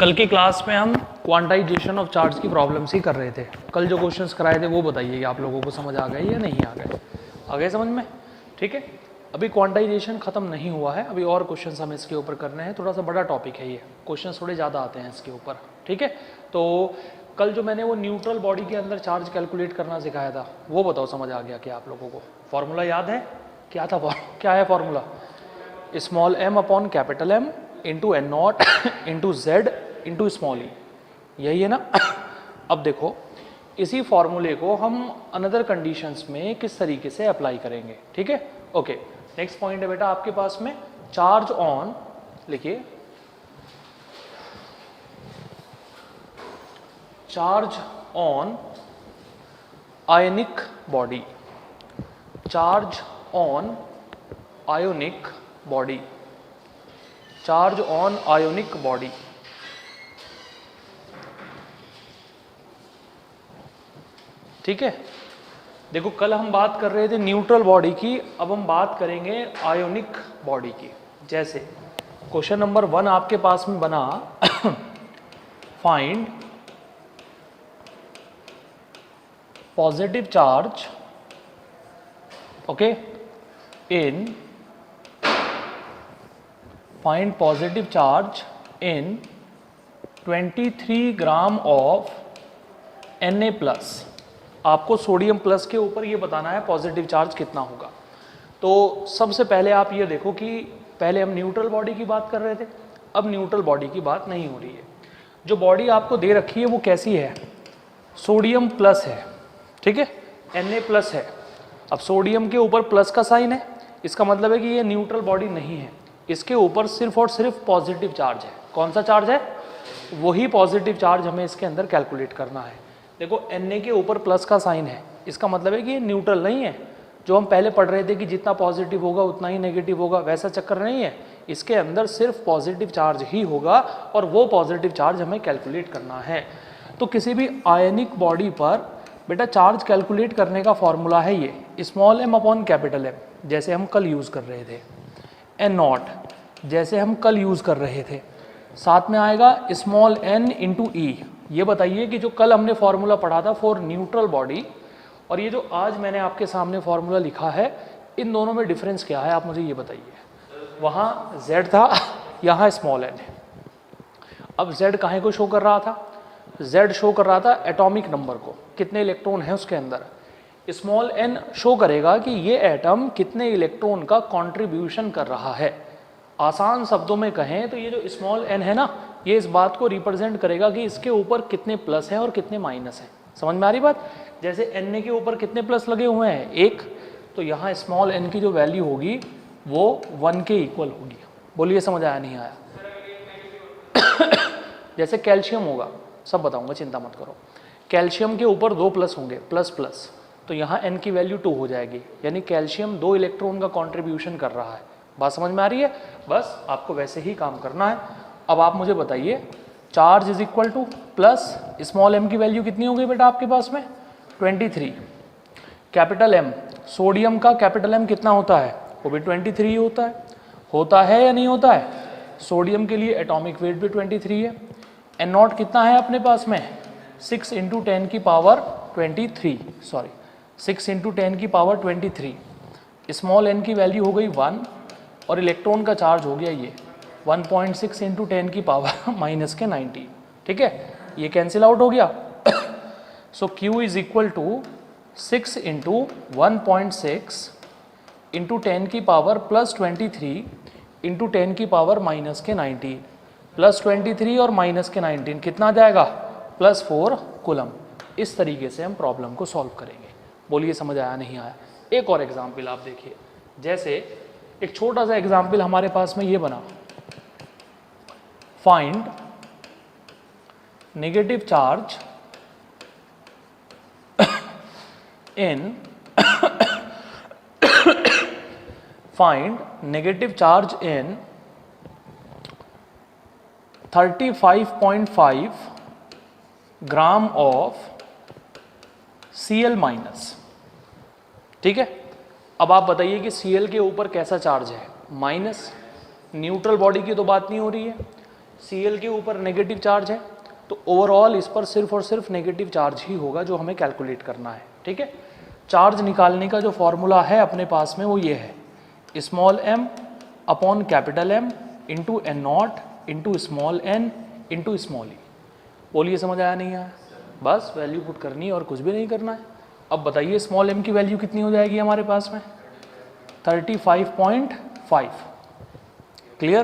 कल की क्लास में हम क्वांटाइजेशन ऑफ चार्ज की प्रॉब्लम्स ही कर रहे थे। कल जो क्वेश्चंस कराए थे वो बताइए कि आप लोगों को समझ आ गए या नहीं आ गए। आ गए समझ में? ठीक है, अभी क्वांटाइजेशन खत्म नहीं हुआ है, अभी और क्वेश्चंस हमें इसके ऊपर करने हैं। थोड़ा सा बड़ा टॉपिक है ये, क्वेश्चंस थोड़े ज़्यादा आते हैं इसके ऊपर। ठीक है, तो कल जो मैंने वो न्यूट्रल बॉडी के अंदर चार्ज कैलकुलेट करना सिखाया था वो बताओ समझ आ गया क्या आप लोगों को? फॉर्मूला याद है? क्या था? क्या है formula? Small m upon capital M into N not into Z into small E, यही है ना? अब देखो इसी फॉर्मूले को हम अनदर कंडीशंस में किस तरीके से अप्लाई करेंगे। ठीक है, ओके। नेक्स्ट पॉइंट है बेटा आपके पास में, चार्ज ऑन, लिखिए charge on ionic body, charge on ionic body, charge on ionic body. ठीक है, देखो कल हम बात कर रहे थे न्यूट्रल बॉडी की, अब हम बात करेंगे आयोनिक बॉडी की। जैसे क्वेश्चन नंबर 1 आपके पास में बना find positive charge, okay, in find positive charge in 23 gram of Na+। आपको सोडियम प्लस के ऊपर ये बताना है पॉजिटिव चार्ज कितना होगा। तो सबसे पहले आप ये देखो कि पहले हम न्यूट्रल बॉडी की बात कर रहे थे, अब न्यूट्रल बॉडी की बात नहीं हो रही है। जो बॉडी आपको दे रखी है वो कैसी है? सोडियम प्लस है, ठीक है, Na+ है। अब सोडियम के ऊपर प्लस का साइन है, इसका मतलब है कि ये न्यूट्रल बॉडी नहीं है, इसके ऊपर सिर्फ और सिर्फ पॉजिटिव चार्ज है। कौन सा चार्ज है? वही पॉजिटिव चार्ज हमें इसके अंदर कैलकुलेट करना है। देखो Na के ऊपर प्लस का साइन है, इसका मतलब है कि ये न्यूट्रल नहीं है। जो हम पहले पढ़ रहे थे कि जितना पॉजिटिव होगा उतना ही नेगेटिव होगा, वैसा चक्कर नहीं है। इसके अंदर सिर्फ पॉजिटिव चार्ज ही होगा और वो पॉजिटिव चार्ज हमें कैलकुलेट करना है। तो किसी भी आयनिक बॉडी पर बेटा चार्ज कैलकुलेट करने का फॉर्मूला है ये small m upon capital M, जैसे हम कल यूज़ कर रहे थे, एन नॉट जैसे हम कल यूज़ कर रहे थे, साथ में आएगा स्मॉल n इंटू ई। ये बताइए कि जो कल हमने फॉर्मूला पढ़ा था फॉर न्यूट्रल बॉडी और ये जो आज मैंने आपके सामने फॉर्मूला लिखा है, इन दोनों में डिफरेंस क्या है आप मुझे ये बताइए। वहाँ z था, यहाँ स्मॉल n है। अब z काहे को शो कर रहा था? z शो कर रहा था एटॉमिक नंबर को, कितने इलेक्ट्रॉन है उसके अंदर। स्मॉल n शो करेगा कि ये एटम कितने इलेक्ट्रॉन का कंट्रीब्यूशन कर रहा है। आसान शब्दों में कहें तो ये जो स्मॉल n है ना, ये इस बात को रिप्रेजेंट करेगा कि इसके ऊपर कितने प्लस हैं और कितने माइनस हैं। समझ में आ रही बात? जैसे Na के ऊपर कितने प्लस लगे हुए हैं? 1, तो यहाँ स्मॉल n की जो वैल्यू होगी वो 1 के इक्वल होगी। बोलिए समझ आया नहीं आया? जैसे कैल्शियम होगा, सब बताऊंगा, चिंता मत करो। कैल्शियम के ऊपर 2 प्लस होंगे, प्लस प्लस, तो यहाँ n की वैल्यू 2 हो जाएगी, यानी कैल्शियम 2 इलेक्ट्रॉन का कॉन्ट्रीब्यूशन कर रहा है। बात समझ में आ रही है? बस आपको वैसे ही काम करना है। अब आप मुझे बताइए, charge is equal two plus small m की वैल्यू कितनी हो गई बेटा आपके पास में? 23। कैपिटल M, सोडियम का कैपिटल M कितना होता है? वो भी 23 ही होता है या नहीं होता है? सोडियम के लिए एटॉमिक वेट भी 23 है। एन नॉट कितना है अपने पास में? 6 इंटू 10 की पावर 23, सॉरी 6 इंटू 10 की पावर 23। स्मॉल n की वैल्यू हो गई 1 और इलेक्ट्रॉन का चार्ज हो गया ये 1.6 इंटू 10 की पावर माइनस के 90। ठीक है, ये कैंसिल आउट हो गया। So Q is equal to 6 into 1.6 into 10 की पावर प्लस 23 इंटू 10 की पावर माइनस के 19, प्लस 23 और माइनस के 19 कितना आ जाएगा? Plus 4 coulomb. इस तरीके से हम प्रॉब्लम को सॉल्व करेंगे। बोलिए समझ आया नहीं आया? एक और एग्जाम्पल आप देखिए, जैसे एक छोटा सा एग्जाम्पल हमारे पास में ये बना, find negative charge in find negative charge in 35.5 gram of Cl-। ठीक है, अब आप बताइए कि Cl के ऊपर कैसा चार्ज है? माइनस। न्यूट्रल बॉडी की तो बात नहीं हो रही है, Cl के ऊपर नेगेटिव चार्ज है, तो ओवरऑल इस पर सिर्फ और सिर्फ नेगेटिव चार्ज ही होगा जो हमें कैलकुलेट करना है। ठीक है, चार्ज निकालने का जो फॉर्मूला है अपने पास में वो ये है, small m upon capital M into N not into small n into small e। बोलिए समझ आया नहीं आया? बस वैल्यू पुट करनी है और कुछ भी नहीं करना है। अब बताइए स्मॉल m की वैल्यू कितनी हो जाएगी हमारे पास में? 35.5। क्लियर?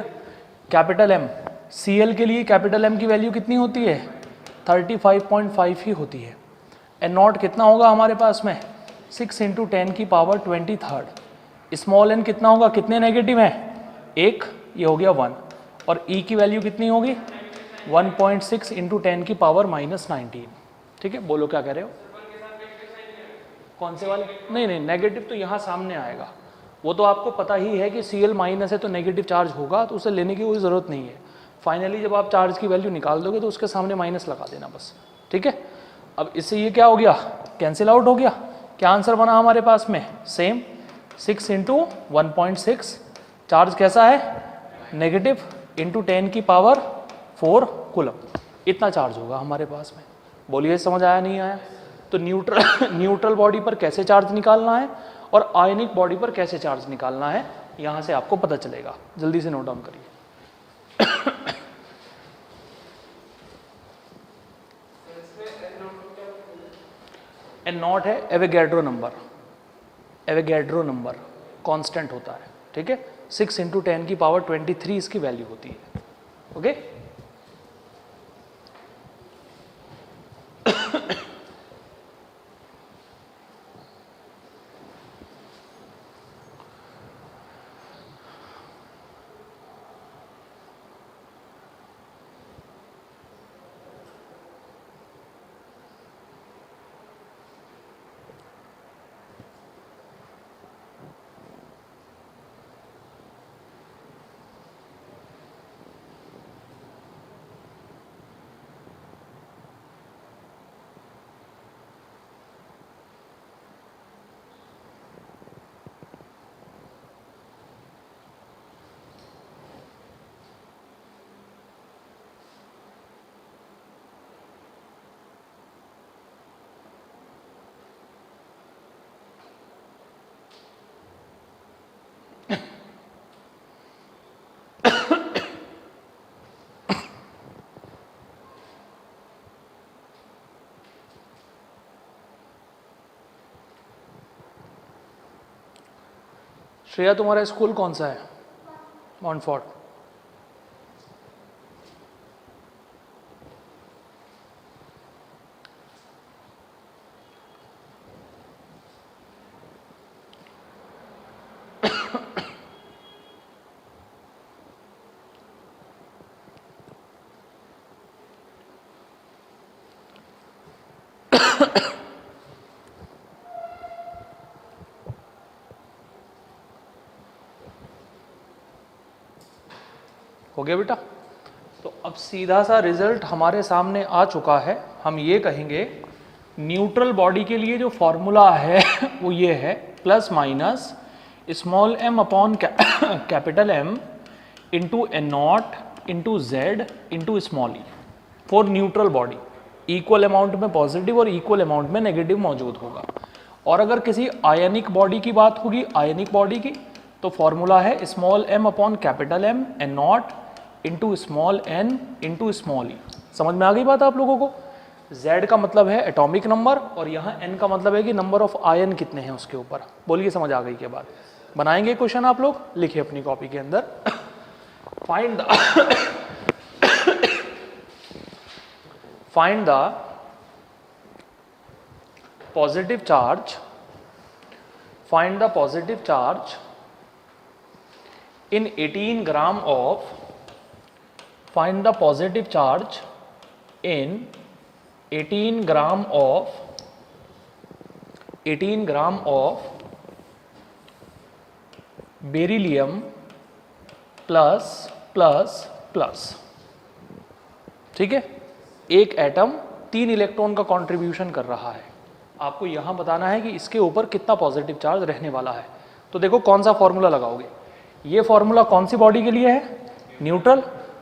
कैपिटल M, Cl के लिए कैपिटल M की वैल्यू कितनी होती है? 35.5 ही होती है। एन नॉट कितना होगा हमारे पास में? 6 इंटू 10 की पावर 23। स्मॉल n कितना होगा? कितने नेगेटिव हैं? एक, ये हो गया 1। और E की वैल्यू कितनी होगी? 1.6 इंटू 10 की पावर -19। ठीक है, बोलो क्या कह रहे हो? कौन से वाले? नहीं नहीं, नेगेटिव तो यहाँ सामने आएगा, वो तो आपको पता ही है कि Cl माइनस है तो नेगेटिव चार्ज होगा, तो उसे लेने की कोई ज़रूरत नहीं है। फाइनली जब आप चार्ज की वैल्यू निकाल दोगे तो उसके सामने माइनस लगा देना बस। ठीक है, अब इससे ये क्या हो गया? कैंसिल आउट हो गया। क्या आंसर बना हमारे पास में? Same, 6 into 1.6। चार्ज कैसा है? नेगेटिव, इंटू 10 की पावर 4 कूलम। इतना चार्ज होगा हमारे पास में। बोलिए समझ आया नहीं आया? तो न्यूट्रल बॉडी पर कैसे चार्ज निकालना है और आयनिक बॉडी पर कैसे चार्ज निकालना है, यहाँ से आपको पता चलेगा। जल्दी से नोट डाउन करिए। एन नॉट है Avogadro number, Avogadro number constant होता है। ठीक है, 6 इंटू 10 की पावर 23 इसकी वैल्यू होती है। ओके, श्रेया तुम्हारा स्कूल कौन सा है? मॉन्टफोर्ट। हो गया बेटा? तो अब सीधा सा रिजल्ट हमारे सामने आ चुका है। हम ये कहेंगे न्यूट्रल बॉडी के लिए जो फॉर्मूला है वो ये है, plus minus small m upon capital M into N not into Z into small E for neutral body. Equal amount में पॉजिटिव और इक्वल अमाउंट में नेगेटिव मौजूद होगा। और अगर किसी आयनिक बॉडी की बात होगी, आयनिक बॉडी की, तो फॉर्मूला है small m upon capital M N not into small n into small E. समझ में आ गई बात आप लोगों को? Z का मतलब है एटॉमिक नंबर और यहाँ n का मतलब है कि नंबर ऑफ आयन कितने हैं उसके ऊपर। बोलिए समझ आ गई के बाद? बनाएंगे क्वेश्चन आप लोग, लिखिए अपनी कॉपी के अंदर। Find the positive charge, find the positive charge in 18 gram of, find the positive charge in 18 gram of beryllium plus plus plus. ठीक है, एक एटम 3 इलेक्ट्रॉन का कंट्रीब्यूशन कर रहा है। आपको यहां बताना है कि इसके ऊपर कितना पॉजिटिव चार्ज रहने वाला है। तो देखो कौन सा फॉर्मूला लगाओगे। ये फॉर्मूला कौन सी बॉडी के लिए है? न्यूट्रल।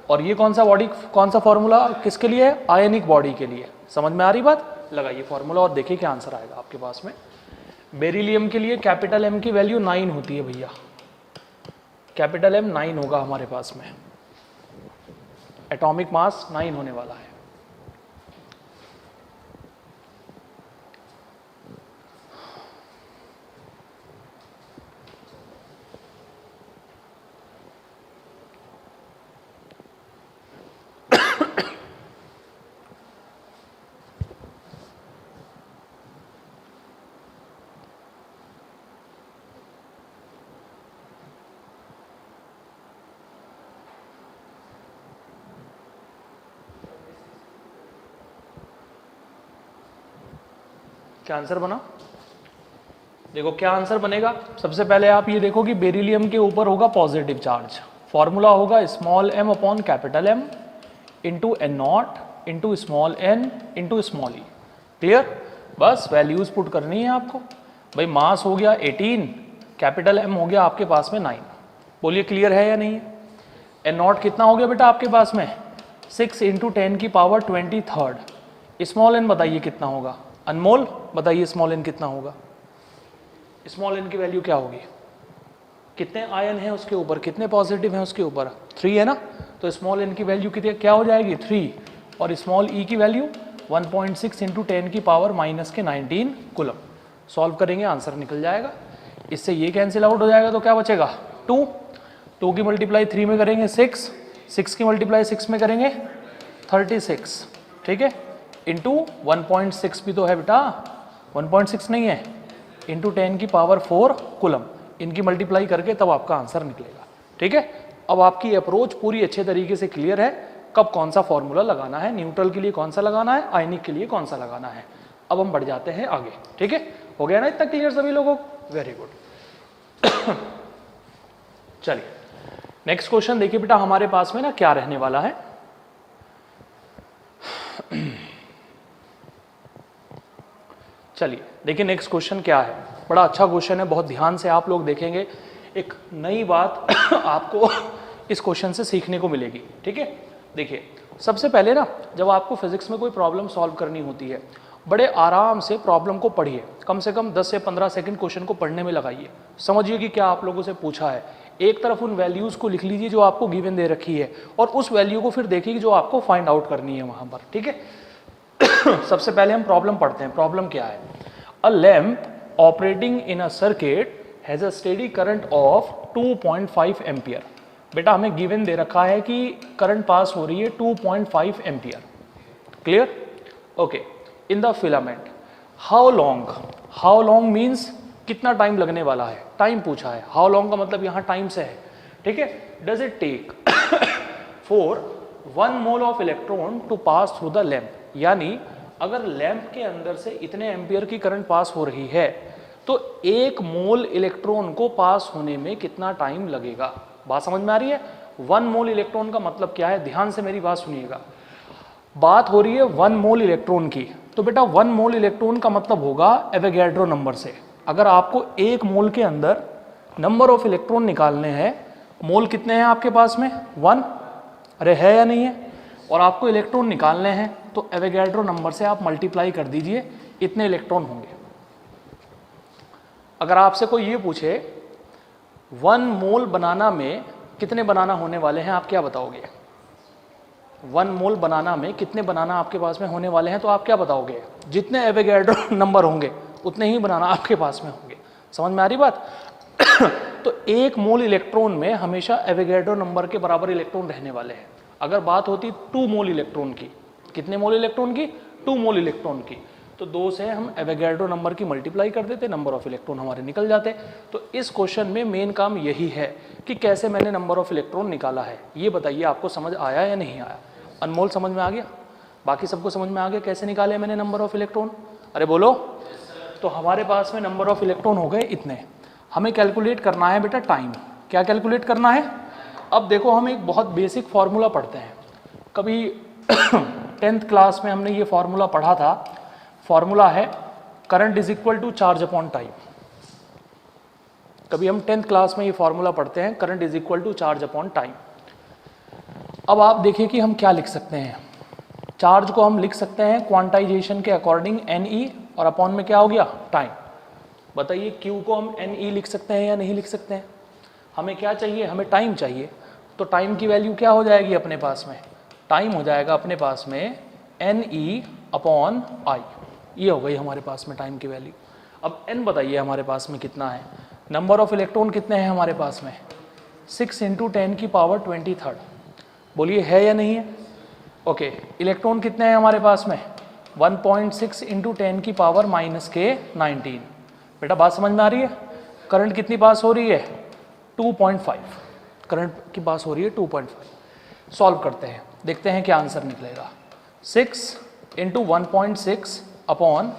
और ये कौन सा फॉर्मूला किसके लिए है? आयनिक बॉडी के लिए। समझ में आ रही बात? लगाइए फॉर्मूला और देखिए क्या आंसर आएगा आपके पास में। बेरिलियम के लिए कैपिटल M की वैल्यू 9 होती है भैया, कैपिटल M 9 होगा हमारे पास में, एटॉमिक मास 9 होने वाला है। क्या आंसर बना? देखो क्या आंसर बनेगा। सबसे पहले आप ये देखो कि बेरिलियम के ऊपर होगा पॉजिटिव चार्ज, फॉर्मूला होगा small m upon capital M into N not into small n into small e। Clear? बस वैल्यूज पुट करनी है आपको। भाई मास हो गया 18, कैपिटल M हो गया आपके पास में 9। बोलिए क्लियर है या नहीं है? एन नॉट कितना हो गया बेटा आपके पास में? 6 इंटू 10 की पावर 23। स्मॉल n बताइए कितना होगा? अनमोल बताइए स्मॉल n कितना होगा? स्मॉल n की वैल्यू क्या होगी? कितने आयन है उसके ऊपर, कितने पॉजिटिव हैं उसके ऊपर? 3 है ना, तो स्मॉल n की वैल्यू कितनी क्या हो जाएगी? 3। और स्मॉल e की वैल्यू 1.6 इंटू 10 की पावर माइनस के 19 कूलम। सॉल्व करेंगे आंसर निकल जाएगा। इससे ये कैंसिल आउट हो जाएगा तो क्या बचेगा? 2 की मल्टीप्लाई 3 में करेंगे 6 की मल्टीप्लाई 6 में करेंगे 36। ठीक है, इंटू 1.6 भी तो है बेटा, 1.6 नहीं है, इंटू 10 की पावर 4 कूलम। इनकी मल्टीप्लाई करके तब आपका आंसर निकलेगा। ठीक है, अब आपकी अप्रोच पूरी अच्छे तरीके से क्लियर है, कब कौन सा फॉर्मूला लगाना है, न्यूट्रल के लिए कौन सा लगाना है, आयनिक के लिए कौन सा लगाना है। अब हम बढ़ जाते हैं आगे। ठीक है, हो गया ना इतना क्लियर सभी लोगों को? Very good. चलिए नेक्स्ट क्वेश्चन देखिए बेटा, हमारे पास में ना क्या रहने वाला है। चलिए देखिए नेक्स्ट क्वेश्चन क्या है। बड़ा अच्छा क्वेश्चन है, बहुत ध्यान से आप लोग देखेंगे, एक नई बात आपको इस क्वेश्चन से सीखने को मिलेगी। ठीक है, देखिए सबसे पहले ना जब आपको फिजिक्स में कोई प्रॉब्लम सॉल्व करनी होती है, बड़े आराम से प्रॉब्लम को पढ़िए, कम से कम 10 से 15 सेकंड क्वेश्चन को पढ़ने में लगाइए, समझिए कि क्या आप लोगों से पूछा है। एक तरफ उन वैल्यूज़ को लिख लीजिए जो आपको गिवन दे रखी है, और उस वैल्यू को फिर देखिए जो आपको फाइंड आउट करनी है वहाँ पर। ठीक है, सबसे पहले हम प्रॉब्लम पढ़ते हैं। प्रॉब्लम क्या है? अ lamp operating in a circuit has a steady current of 2.5 ampere. बेटा हमें गिवन दे रखा है कि करंट पास हो रही है 2.5 ampere. Clear? Okay, in the filament how long means कितना टाइम लगने वाला है, टाइम पूछा है। हाउ लॉन्ग का मतलब यहाँ टाइम से है। ठीक है, does it take for 1 mole of electron to pass through the lamp. यानी अगर लैंप के अंदर से इतने एम्पियर की करंट पास हो रही है तो 1 मोल इलेक्ट्रॉन को पास होने में कितना टाइम लगेगा। बात समझ में आ रही है? 1 मोल इलेक्ट्रॉन का मतलब क्या है, ध्यान से मेरी बात सुनिएगा। बात हो रही है 1 मोल इलेक्ट्रॉन की, तो बेटा 1 मोल इलेक्ट्रॉन का मतलब होगा एवोगैड्रो नंबर से। अगर आपको 1 मोल के अंदर नंबर ऑफ इलेक्ट्रॉन निकालने हैं, मोल कितने हैं आपके पास में? 1। अरे है या नहीं है? और आपको इलेक्ट्रॉन निकालने हैं तो एवोगैड्रो नंबर से आप मल्टीप्लाई कर दीजिए, इतने इलेक्ट्रॉन होंगे। अगर आपसे कोई ये पूछे 1 मोल बनाना में कितने बनाना होने वाले हैं, आप क्या बताओगे? 1 मोल बनाना में कितने बनाना आपके पास में होने वाले हैं, तो आप क्या बताओगे? जितने एवोगैड्रो नंबर होंगे उतने ही बनाना आपके पास में होंगे। समझ में आ रही बात? तो 1 मोल इलेक्ट्रॉन में हमेशा एवोगैड्रो नंबर के बराबर इलेक्ट्रॉन रहने वाले हैं। अगर बात होती 2 मोल इलेक्ट्रॉन की, कितने मोल इलेक्ट्रॉन की? 2 मोल इलेक्ट्रॉन की, तो 2 से हम एवोगैड्रो नंबर की मल्टीप्लाई कर देते, नंबर ऑफ इलेक्ट्रॉन हमारे निकल जाते। तो इस क्वेश्चन में मेन काम यही है कि कैसे मैंने नंबर ऑफ इलेक्ट्रॉन निकाला है। ये बताइए आपको समझ आया या नहीं आया? अनमोल समझ में आ गया? बाकी सबको समझ में आ गया कैसे निकाले मैंने नंबर ऑफ इलेक्ट्रॉन? अरे बोलो। तो हमारे पास में नंबर ऑफ इलेक्ट्रॉन हो गए इतने। हमें कैलकुलेट करना है बेटा टाइम। क्या कैलकुलेट करना है? अब देखो हम एक बहुत बेसिक फार्मूला पढ़ते हैं। कभी 10th क्लास में हमने ये फार्मूला पढ़ा था। फार्मूला है current is equal to charge upon time. कभी हम 10th क्लास में ये फार्मूला पढ़ते हैं, current is equal to charge upon time. अब आप देखिए कि हम क्या लिख सकते हैं। चार्ज को हम लिख सकते हैं क्वांटाइजेशन के अकॉर्डिंग NE, और अपॉन में क्या हो गया, टाइम। बताइए Q को हम NE लिख सकते हैं या नहीं लिख सकते हैं? हमें क्या चाहिए, हमें टाइम चाहिए। तो टाइम की वैल्यू क्या हो जाएगी अपने पास में, टाइम हो जाएगा अपने पास में NE अपॉन I। ये हो गई हमारे पास में टाइम की वैल्यू। अब n बताइए हमारे पास में कितना है, नंबर ऑफ इलेक्ट्रॉन कितने हैं हमारे पास में, 6 × 10⁻23। बोलिए है या नहीं है? ओके, इलेक्ट्रॉन कितने हैं हमारे पास में, 1.6 × 10⁻⁻19। बेटा बात समझ में आ रही है? करंट कितनी पास हो रही है, 2.5, करंट की पास हो रही है 2.5। सॉल्व करते हैं, देखते हैं क्या आंसर निकलेगा। 6 × 1.6 अपॉन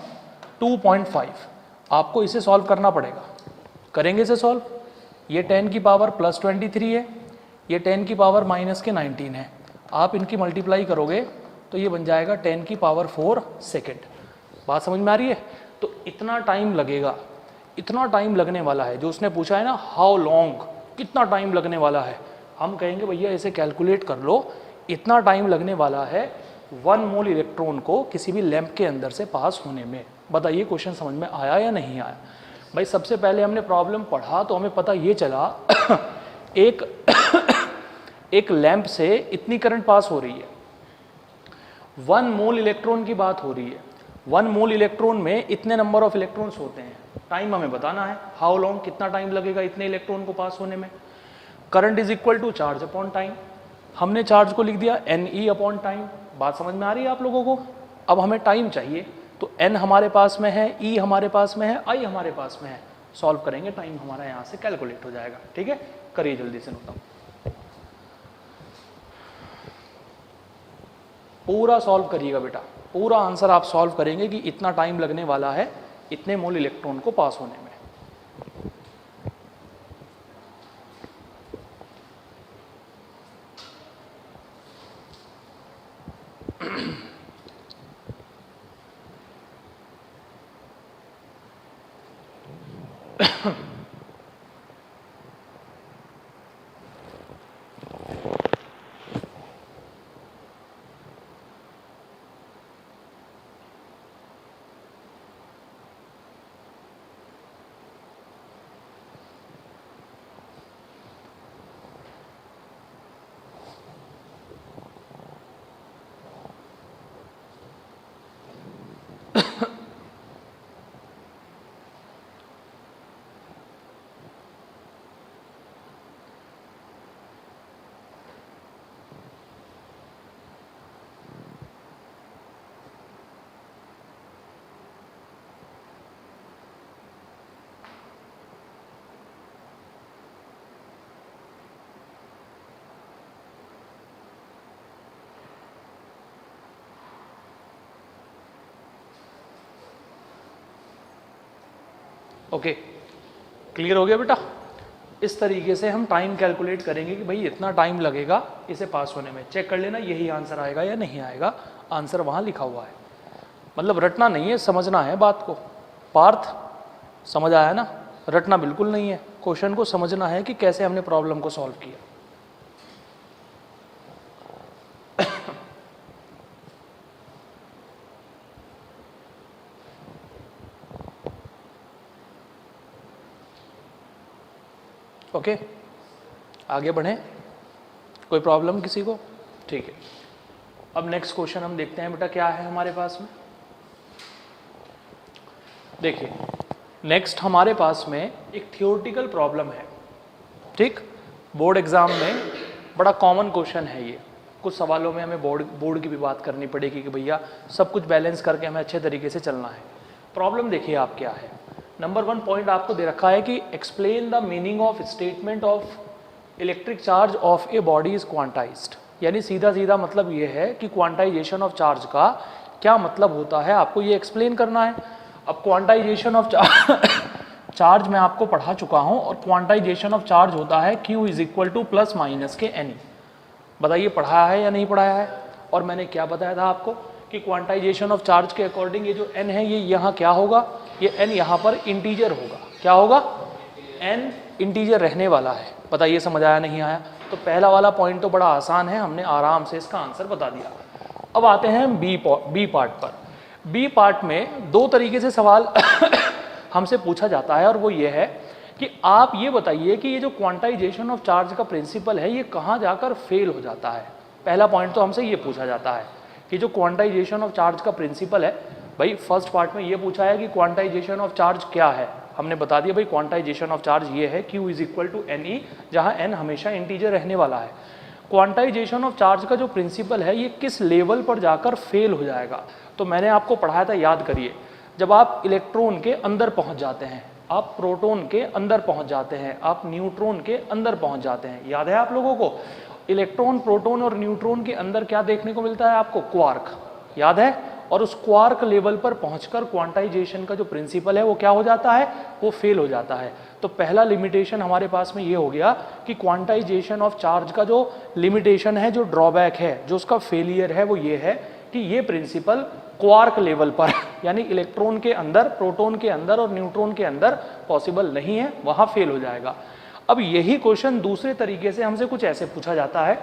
2.5, आपको इसे सॉल्व करना पड़ेगा। करेंगे इसे सॉल्व। ये 10⁻+23 है, ये 10⁻⁻19 है। आप इनकी मल्टीप्लाई करोगे तो ये बन जाएगा 10⁴ सेकेंड। बात समझ में आ रही है? तो इतना टाइम लगेगा, इतना टाइम लगने वाला है। जो उसने पूछा है ना हाउ लॉन्ग, कितना टाइम लगने वाला है, हम कहेंगे भैया इसे कैलकुलेट कर लो। इतना टाइम लगने वाला है 1 मोल इलेक्ट्रॉन को किसी भी लैंप के अंदर से पास होने में। बताइए क्वेश्चन समझ में आया या नहीं आया? भाई सबसे पहले हमने प्रॉब्लम पढ़ा तो हमें पता ये चला एक लैंप से इतनी करंट पास हो रही है, 1 मोल इलेक्ट्रॉन की बात हो रही है। 1 मोल इलेक्ट्रॉन में इतने नंबर ऑफ इलेक्ट्रॉन्स होते हैं। टाइम हमें बताना है, हाउ लॉन्ग, कितना टाइम लगेगा इतने इलेक्ट्रॉन को पास होने में। Current is equal to charge upon time. हमने चार्ज को लिख दिया NE अपॉन टाइम। बात समझ में आ रही है आप लोगों को? अब हमें टाइम चाहिए, तो N हमारे पास में है, E हमारे पास में है, I हमारे पास में है। सॉल्व करेंगे, टाइम हमारा यहाँ से कैलकुलेट हो जाएगा। ठीक है, करिए जल्दी से नोट डाउन। पूरा सॉल्व करिएगा बेटा, पूरा आंसर आप सॉल्व करेंगे कि इतना टाइम लगने वाला है इतने मोल इलेक्ट्रॉन को पास होने में। ओके, क्लियर हो गया बेटा? इस तरीके से हम टाइम कैलकुलेट करेंगे कि भाई इतना टाइम लगेगा इसे पास होने में। चेक कर लेना यही आंसर आएगा या नहीं आएगा। आंसर वहाँ लिखा हुआ है, मतलब रटना नहीं है, समझना है बात को। पार्थ समझ आया ना? रटना बिल्कुल नहीं है, क्वेश्चन को समझना है कि कैसे हमने प्रॉब्लम को सॉल्व किया। ओके, आगे बढ़ें। कोई प्रॉब्लम किसी को? ठीक है, अब नेक्स्ट क्वेश्चन हम देखते हैं बेटा क्या है हमारे पास में। देखिए नेक्स्ट हमारे पास में एक थियोरेटिकल प्रॉब्लम है। ठीक, बोर्ड एग्जाम में बड़ा कॉमन क्वेश्चन है ये। कुछ सवालों में हमें बोर्ड की भी बात करनी पड़ेगी कि भैया सब कुछ बैलेंस करके हमें अच्छे तरीके से चलना है। प्रॉब्लम देखिए आप क्या है। नंबर 1 पॉइंट आपको दे रखा है कि explain the meaning of statement of electric charge of a body is quantized. यानी सीधा सीधा मतलब ये है कि क्वांटाइजेशन ऑफ चार्ज का क्या मतलब होता है, आपको ये एक्सप्लेन करना है। अब क्वांटाइजेशन ऑफ चार्ज मैं आपको पढ़ा चुका हूँ, और क्वांटाइजेशन ऑफ चार्ज होता है Q is equal two plus minus के NE। बताइए पढ़ाया है या नहीं पढ़ाया है? और मैंने क्या बताया था आपको कि क्वांटाइजेशन ऑफ चार्ज के अकॉर्डिंग ये जो N है ये यहाँ क्या होगा, ये N यहाँ पर इंटीजर होगा। क्या होगा? N इंटीजर रहने वाला है। बताइए समझ आया नहीं आया? तो पहला वाला पॉइंट तो बड़ा आसान है, हमने आराम से इसका आंसर बता दिया। अब आते हैं बी पार्ट पर। बी पार्ट में दो तरीके से सवाल हमसे पूछा जाता है, और वो ये है कि आप ये बताइए कि ये जो क्वांटाइजेशन ऑफ चार्ज का प्रिंसिपल है ये कहाँ जाकर फेल हो जाता है। पहला पॉइंट तो हमसे ये पूछा जाता है कि जो क्वांटाइजेशन ऑफ चार्ज का प्रिंसिपल है, भाई फर्स्ट पार्ट में ये पूछा है कि क्वांटाइजेशन ऑफ चार्ज क्या है। हमने बता दिया भाई क्वांटाइजेशन ऑफ चार्ज ये है Q is equal to NE, जहाँ N हमेशा इंटीजर रहने वाला है। क्वांटाइजेशन ऑफ चार्ज का जो प्रिंसिपल है ये किस लेवल पर जाकर फेल हो जाएगा, तो मैंने आपको पढ़ाया था, याद करिए। जब आप इलेक्ट्रॉन के अंदर पहुंच जाते हैं, आप प्रोटॉन के अंदर पहुंच जाते हैं, आप न्यूट्रॉन के अंदर पहुंच जाते हैं, याद है आप लोगों को इलेक्ट्रॉन, प्रोटॉन और न्यूट्रॉन के अंदर क्या देखने को मिलता है आपको, क्वार्क, याद है। और उस क्वार्क लेवल पर पहुंचकर क्वांटाइजेशन का जो प्रिंसिपल है वो क्या हो जाता है, वो फेल हो जाता है। तो पहला लिमिटेशन हमारे पास में ये हो गया कि क्वांटाइजेशन ऑफ चार्ज का जो लिमिटेशन है, जो ड्रॉबैक है, जो उसका फेलियर है, वो ये है कि ये प्रिंसिपल क्वार्क लेवल पर यानी इलेक्ट्रॉन के अंदर, प्रोटॉन के अंदर और न्यूट्रॉन के अंदर पॉसिबल नहीं है, वहां फेल हो जाएगा। अब यही क्वेश्चन दूसरे तरीके से हमसे कुछ ऐसे पूछा जाता है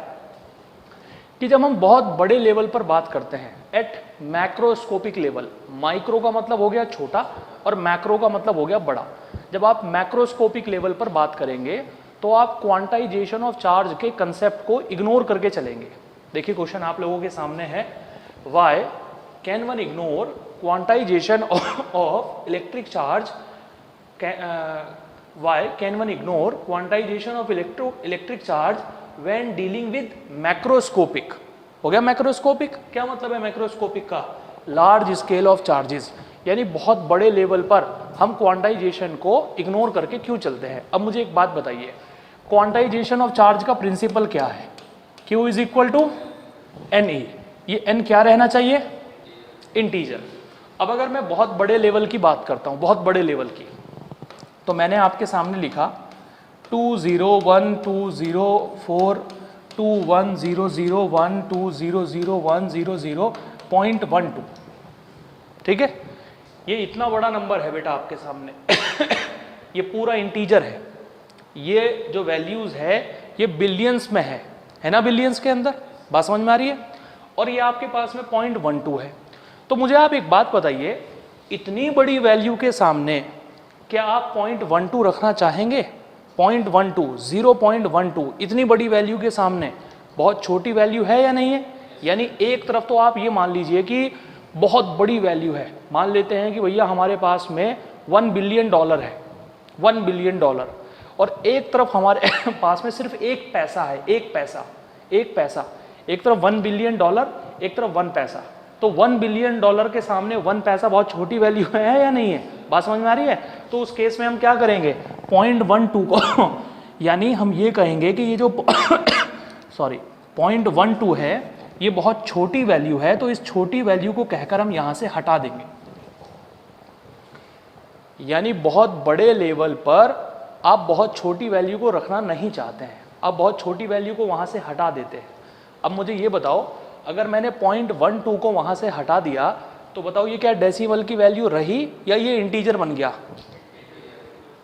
कि जब हम बहुत बड़े लेवल पर बात करते हैं, एट मैक्रोस्कोपिक लेवल, माइक्रो का मतलब हो गया छोटा और मैक्रो का मतलब हो गया बड़ा। जब आप मैक्रोस्कोपिक लेवल पर बात करेंगे तो आप क्वांटाइजेशन ऑफ चार्ज के कंसेप्ट को इग्नोर करके चलेंगे। देखिए क्वेश्चन आप लोगों के सामने है, why can one ignore quantization of electric charge, why can one ignore quantization of electric charge when dealing with macroscopic. हो गया मैक्रोस्कोपिक, क्या मतलब है मैक्रोस्कोपिक का, लार्ज स्केल ऑफ चार्जेस, यानी बहुत बड़े लेवल पर हम क्वांटाइजेशन को इग्नोर करके क्यों चलते हैं। अब मुझे एक बात बताइए, क्वांटाइजेशन ऑफ चार्ज का प्रिंसिपल क्या है, Q is equal to NE, ये N क्या रहना चाहिए, इंटीजर। अब अगर मैं बहुत बड़े लेवल की बात करता हूं, बहुत बड़े लेवल की, तो मैंने आपके सामने लिखा 20120421001200100.12, ठीक है। ये इतना बड़ा नंबर है बेटा आपके सामने ये पूरा इंटीजर है, ये जो वैल्यूज है ये बिलियंस में है ना, बिलियंस के अंदर, बात समझ में आ रही है। और ये आपके पास में 0.12 है। तो मुझे आप एक बात बताइए, इतनी बड़ी वैल्यू के सामने क्या आप 0.12 रखना चाहेंगे, 0.12, 0.12 इतनी बड़ी वैल्यू के सामने बहुत छोटी वैल्यू है या नहीं है। यानी एक तरफ तो आप ये मान लीजिए कि बहुत बड़ी वैल्यू है, मान लेते हैं कि भैया हमारे पास में $1 बिलियन है, $1 बिलियन, और एक तरफ हमारे पास में सिर्फ एक पैसा है, एक पैसा, एक तरफ $1 बिलियन, एक तरफ 1 पैसा। तो $1 बिलियन के सामने 1 पैसा बहुत छोटी वैल्यू है या नहीं है, बात समझ में आ रही है। तो उस केस में हम क्या करेंगे, 0.12 को यानी हम ये कहेंगे कि ये जो 0.12 है ये बहुत छोटी वैल्यू है, तो इस छोटी वैल्यू को कहकर हम यहां से हटा देंगे। यानी बहुत बड़े लेवल पर आप बहुत छोटी वैल्यू को रखना नहीं चाहते हैं, आप बहुत छोटी वैल्यू को वहां से हटा देते हैं। अब मुझे ये बताओ, अगर मैंने 0.12 को वहां से हटा दिया तो बताओ ये क्या डेसिमल की वैल्यू रही या ये इंटीजर बन गया।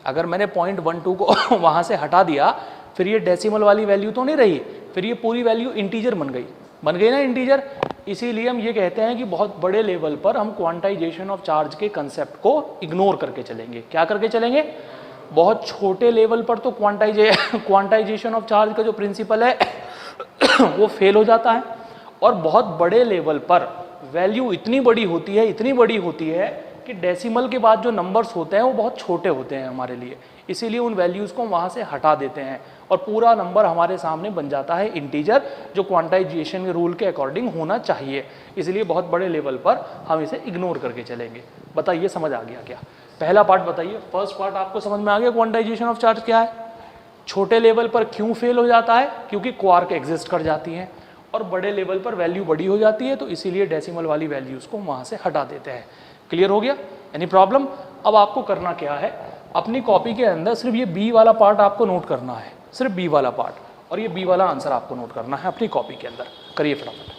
अगर मैंने 0.12 को वहां से हटा दिया फिर ये डेसिमल वाली वैल्यू तो नहीं रही, फिर ये पूरी वैल्यू इंटीजर बन गई ना इंटीजर। इसीलिए हम ये कहते हैं कि बहुत बड़े लेवल पर हम क्वांटाइजेशन ऑफ चार्ज के कंसेप्ट को इग्नोर करके चलेंगे। क्या करके चलेंगे, बहुत छोटे लेवल पर तो क्वांटाइजेशन ऑफ चार्ज का जो प्रिंसिपल है वो फेल हो जाता है, और बहुत बड़े लेवल पर वैल्यू इतनी बड़ी होती है कि डेसिमल के बाद जो नंबर्स होते हैं वो बहुत छोटे होते हैं हमारे लिए, इसीलिए उन वैल्यूज़ को वहाँ से हटा देते हैं और पूरा नंबर हमारे सामने बन जाता है इंटीजर, जो क्वांटाइजेशन के रूल के अकॉर्डिंग होना चाहिए। इसलिए बहुत बड़े लेवल पर हम इसे इग्नोर करके चलेंगे। बताइए समझ आ गया क्या, पहला पार्ट बताइए, फर्स्ट पार्ट आपको समझ में आ गया क्वांटाइजेशन ऑफ चार्ज क्या है, छोटे लेवल पर क्यों फेल हो जाता है, क्योंकि क्वार्क एग्जिस्ट कर जाती हैं, और बड़े लेवल पर वैल्यू बड़ी हो जाती है तो इसीलिए डेसिमल वाली वैल्यूज़ को वहाँ से हटा देते हैं। क्लियर हो गया, एनी प्रॉब्लम। अब आपको करना क्या है, अपनी कॉपी के अंदर सिर्फ ये बी वाला पार्ट आपको नोट करना है, सिर्फ बी वाला पार्ट, और ये बी वाला आंसर आपको नोट करना है अपनी कॉपी के अंदर। करिए फटाफट,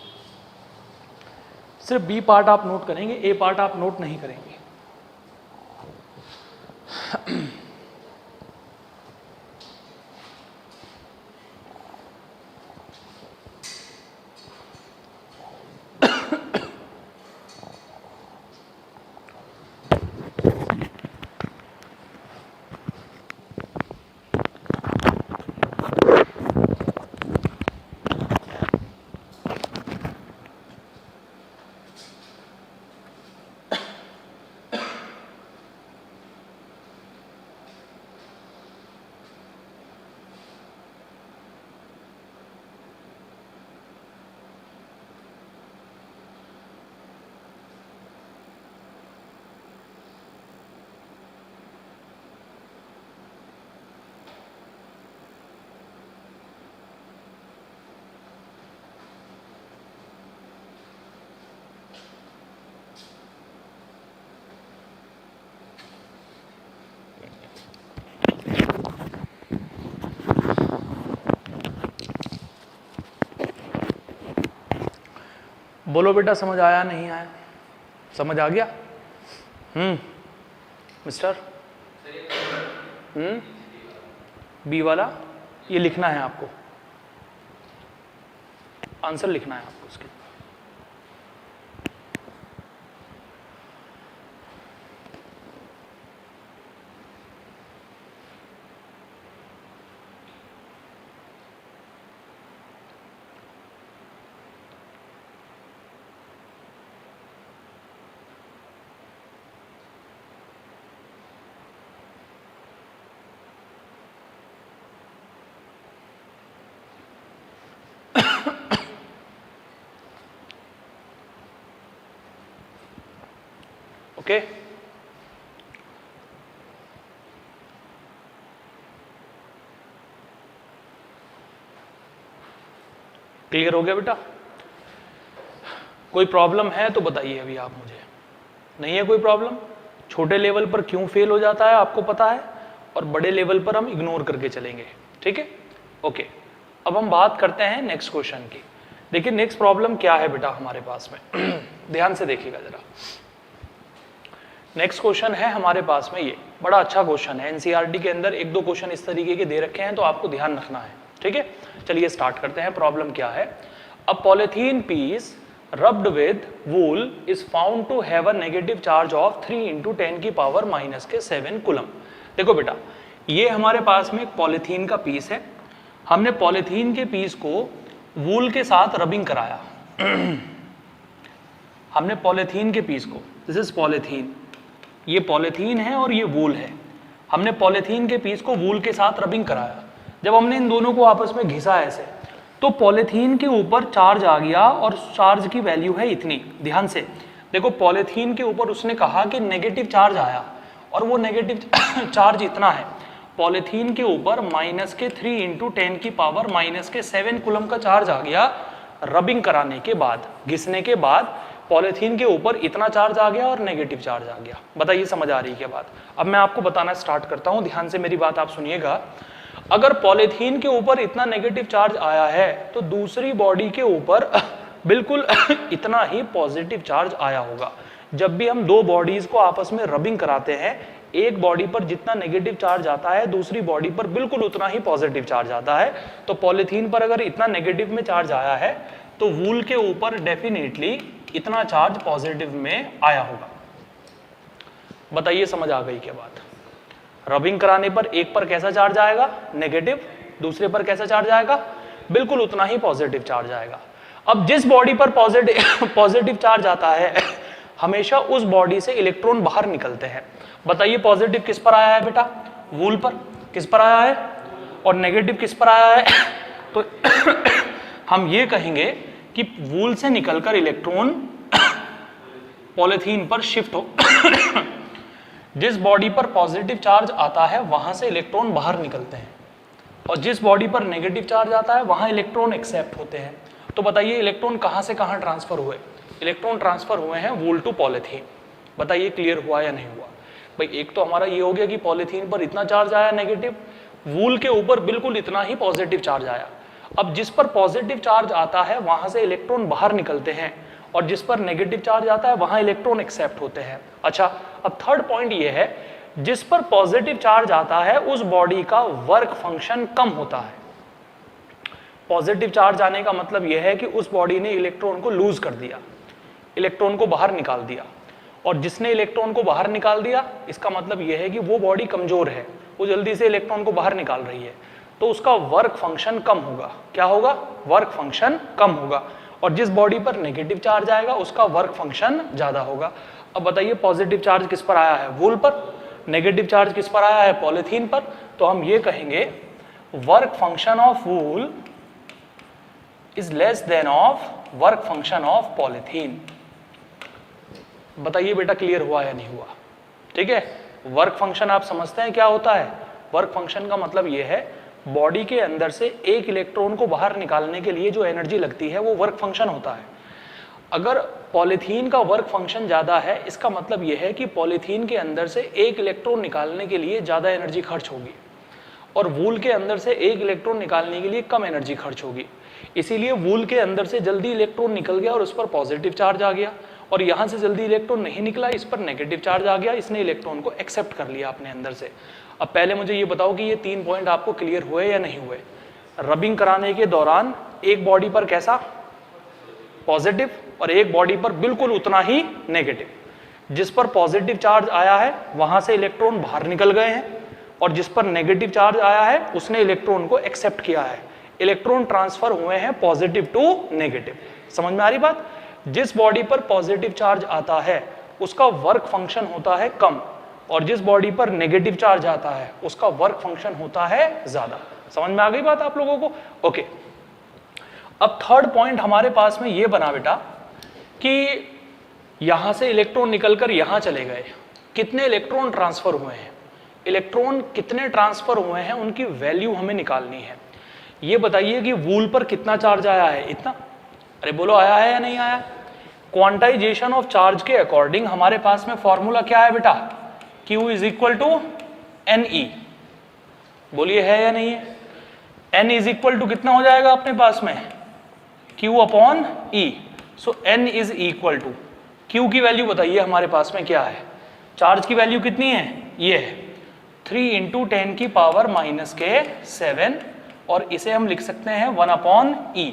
सिर्फ बी पार्ट आप नोट करेंगे, ए पार्ट आप नोट नहीं करेंगे। बोलो बेटा, समझ आया नहीं आया? समझ आ गया? मिस्टर बी वाला ये लिखना है आपको, आंसर लिखना है आपको उसके। ओके, क्लियर हो गया बेटा? कोई प्रॉब्लम है तो बताइए अभी आप मुझे। नहीं है कोई प्रॉब्लम? छोटे लेवल पर क्यों फेल हो जाता है आपको पता है, और बड़े लेवल पर हम इग्नोर करके चलेंगे, ठीक है? ओके, अब हम बात करते हैं नेक्स्ट क्वेश्चन की। देखिए नेक्स्ट प्रॉब्लम क्या है बेटा हमारे पास में ध्यान से देखिएगा जरा। नेक्स्ट क्वेश्चन है हमारे पास में, ये बड़ा अच्छा क्वेश्चन है, एनसीईआरटी के अंदर एक दो क्वेश्चन इस तरीके के दे रखे हैं तो आपको ध्यान रखना है, ठीक है? चलिए स्टार्ट करते हैं। प्रॉब्लम क्या है? A polythene piece rubbed with wool is found to have a negative charge of 3 into 10 की पावर माइनस के 7 कूलम। देखो बेटा, ये हमारे पास में एक पॉलीथीन का पीस है, हमने पॉलीथीन के पीस को वूल के साथ रबिंग कराया हमने पॉलीथीन के पीस को, दिस इज पॉलीथीन, ये पॉलीथीन है और ये वूल है, हमने पॉलीथीन के पीस को वूल के साथ रबिंग कराया। जब हमने इन दोनों को आपस में घिसा ऐसे, तो पॉलीथीन के ऊपर चार्ज आ गया और चार्ज की वैल्यू है इतनी। ध्यान से देखो, पॉलीथीन के ऊपर उसने कहा कि नेगेटिव चार्ज आया और वो नेगेटिव चार्ज इतना है, पॉलीथीन के ऊपर माइनस के 3 इंटू 10 की पावर माइनस के 7 कूलम का चार्ज आ गया। रबिंग कराने के बाद, घिसने के बाद पॉलीथीन के ऊपर इतना चार्ज आ गया और नेगेटिव चार्ज आ गया। बताइए समझ आ रही है क्या बात? अब मैं आपको बताना स्टार्ट करता हूं, ध्यान से मेरी बात आप सुनिएगा। अगर पॉलीथीन के ऊपर इतना नेगेटिव चार्ज आया है तो दूसरी बॉडी के ऊपर बिल्कुल इतना ही पॉजिटिव चार्ज आया होगा। जब भी हम दो बॉडीज को आपस में रबिंग कराते हैं, एक बॉडी पर जितना नेगेटिव चार्ज आता है दूसरी बॉडी पर बिल्कुल उतना ही पॉजिटिव चार्ज आता है। तो पॉलीथीन पर अगर इतना नेगेटिव में चार्ज आया है तो वूल के ऊपर डेफिनेटली इतना चार्ज पॉजिटिव में आया होगा। बताइए समझ आ गई क्या बात? रबिंग कराने पर एक पर कैसा चार्ज आएगा? नेगेटिव। दूसरे पर कैसा चार्ज आएगा? बिल्कुल उतना ही पॉजिटिव चार्ज आएगा। अब जिस बॉडी पर पॉजिटिव चार्ज आता है हमेशा उस बॉडी से इलेक्ट्रॉन बाहर निकलते हैं। बताइए पॉजिटिव किस पर आया है बेटा? वूल पर। किस पर आया है? और नेगेटिव किस पर आया है? तो हम ये कहेंगे कि वूल से निकलकर इलेक्ट्रॉन पॉलीथीन पर शिफ्ट हो जिस बॉडी पर पॉजिटिव चार्ज आता है वहां से इलेक्ट्रॉन बाहर निकलते हैं और जिस बॉडी पर नेगेटिव चार्ज आता है वहां इलेक्ट्रॉन एक्सेप्ट होते हैं। तो बताइए इलेक्ट्रॉन कहां से कहां ट्रांसफर हुए? इलेक्ट्रॉन ट्रांसफर हुए हैं वूल टू पॉलीथीन। बताइए क्लियर हुआ या नहीं हुआ? भाई एक तो हमारा ये हो गया कि पॉलीथीन पर इतना चार्ज आया नेगेटिव, वूल के ऊपर बिल्कुल इतना ही पॉजिटिव चार्ज आया। अब जिस पर पॉजिटिव चार्ज आता है वहां से इलेक्ट्रॉन बाहर निकलते हैं और जिस पर नेगेटिव चार्ज आता है वहां इलेक्ट्रॉन एक्सेप्ट होते हैं। अच्छा, अब थर्ड पॉइंट ये है, जिस पर पॉजिटिव चार्ज आता है उस बॉडी का वर्क फंक्शन कम होता है। पॉजिटिव चार्ज आने का मतलब यह है कि उस बॉडी ने इलेक्ट्रॉन को लूज कर दिया, इलेक्ट्रॉन को बाहर निकाल दिया, और जिसने इलेक्ट्रॉन को बाहर निकाल दिया इसका मतलब यह है कि वो बॉडी कमजोर है, वो जल्दी से इलेक्ट्रॉन को बाहर निकाल रही है, तो उसका वर्क फंक्शन कम होगा। क्या होगा? वर्क फंक्शन कम होगा। और जिस बॉडी पर नेगेटिव चार्ज आएगा उसका वर्क फंक्शन ज्यादा होगा। अब बताइए पॉजिटिव चार्ज किस पर आया है? वूल पर। नेगेटिव चार्ज किस पर आया है? पॉलीथीन पर। तो हम ये कहेंगे work function of wool is less than of work function of polythene. बताइए बेटा क्लियर हुआ या नहीं हुआ? ठीक है, वर्क फंक्शन आप समझते हैं क्या होता है? वर्क फंक्शन का मतलब यह है बॉडी के अंदर से एक इलेक्ट्रॉन को बाहर निकालने के लिए जो एनर्जी लगती है वो वर्क फंक्शन होता है। अगर पॉलीथीन का वर्क फंक्शन ज़्यादा है इसका मतलब यह है कि पॉलीथीन के अंदर से एक इलेक्ट्रॉन निकालने के लिए ज़्यादा एनर्जी खर्च होगी और वूल के अंदर से एक इलेक्ट्रॉन निकालने के लिए कम एनर्जी खर्च होगी। इसीलिए वूल के अंदर से जल्दी इलेक्ट्रॉन निकल गया और उस पर पॉजिटिव चार्ज आ गया, और यहाँ से जल्दी इलेक्ट्रॉन नहीं निकला, इस पर नेगेटिव चार्ज आ गया, इसने इलेक्ट्रॉन को एक्सेप्ट कर लिया अपने अंदर से। अब पहले मुझे ये बताओ कि ये 3 पॉइंट आपको क्लियर हुए या नहीं हुए? रबिंग कराने के दौरान एक बॉडी पर कैसा पॉजिटिव और एक बॉडी पर बिल्कुल उतना ही नेगेटिव। जिस पर पॉजिटिव चार्ज आया है वहां से इलेक्ट्रॉन बाहर निकल गए हैं, और जिस पर नेगेटिव चार्ज आया है उसने इलेक्ट्रॉन को एक्सेप्ट किया है। इलेक्ट्रॉन ट्रांसफर हुए हैं पॉजिटिव टू नेगेटिव। समझ में आ रही बात? जिस बॉडी पर पॉजिटिव चार्ज आता है उसका वर्क फंक्शन होता है कम, और जिस बॉडी पर नेगेटिव चार्ज आता है उसका वर्क फंक्शन होता है ज्यादा। समझ में आ गई बात आप लोगों को? ओके। अब थर्ड पॉइंट हमारे पास में ये बना बेटा कि यहां से इलेक्ट्रॉन निकलकर यहां चले गए, कितने इलेक्ट्रॉन ट्रांसफर हुए हैं, इलेक्ट्रॉन कितने ट्रांसफर हुए हैं उनकी वैल्यू हमें निकालनी है। ये बताइए कि वूल पर कितना चार्ज आया है? इतना। अरे बोलो, आया है या नहीं आया? क्वांटाइजेशन ऑफ चार्ज के अकॉर्डिंग हमारे पास में फॉर्मूला क्या है बेटा? Q is equal to NE। बोलिए है या नहीं है? N इज इक्वल टू कितना हो जाएगा अपने पास में? Q अपॉन E। So N is equal to Q की वैल्यू बताइए हमारे पास में क्या है? चार्ज की वैल्यू कितनी है? ये है 3 इंटू 10 की पावर माइनस के 7, और इसे हम लिख सकते हैं 1 अपॉन E।